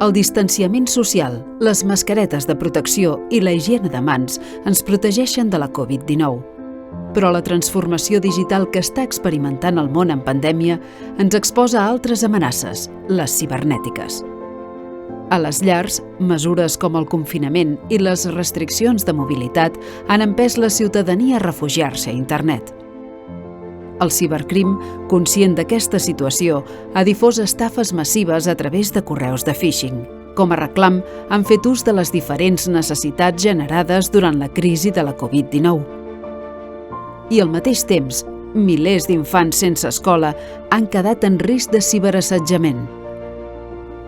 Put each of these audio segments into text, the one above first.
El distanciament social, les mascaretes de protecció i la higiene de mans ens protegeixen de la Covid-19. Però la transformació digital que està experimentant el món en pandèmia ens exposa a altres amenaces, les cibernètiques. A les llars, mesures com el confinament i les restriccions de mobilitat han empès la ciutadania a refugiar-se a internet. El cibercrim, conscient d'aquesta situació, ha difós estafes massives a través de correus de phishing. Com a reclam, han fet ús de les diferents necessitats generades durant la crisi de la Covid-19. I al mateix temps, milers d'infants sense escola han quedat en risc de ciberassetjament.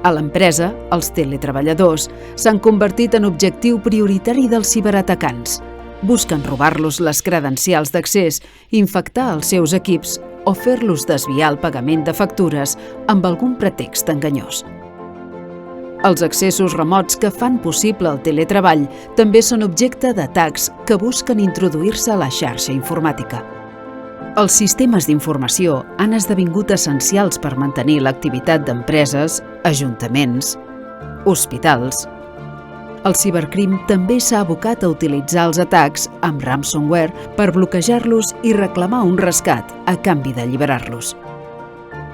A l'empresa, els teletreballadors s'han convertit en objectiu prioritari dels ciberatacants. Busquen robar-los les credencials d'accés, infectar els seus equips o fer-los desviar el pagament de factures amb algun pretext enganyós. Els accessos remots que fan possible el teletreball també són objecte d'atacs que busquen introduir-se a la xarxa informàtica. Els sistemes d'informació han esdevingut essencials per mantenir l'activitat d'empreses, ajuntaments, hospitals. El cibercrim també s'ha abocat a utilitzar els atacs amb ransomware per bloquejar-los i reclamar un rescat a canvi d'alliberar-los.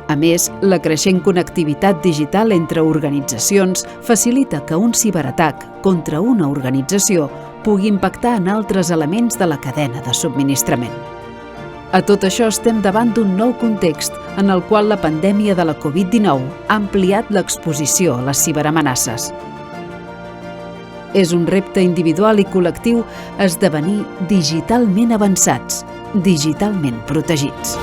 A més, la creixent connectivitat digital entre organitzacions facilita que un ciberatac contra una organització pugui impactar en altres elements de la cadena de subministrament. A tot això estem davant d'un nou context en el qual la pandèmia de la Covid-19 ha ampliat l'exposició a les ciberamenaces. És un repte individual i col·lectiu esdevenir digitalment avançats, digitalment protegits.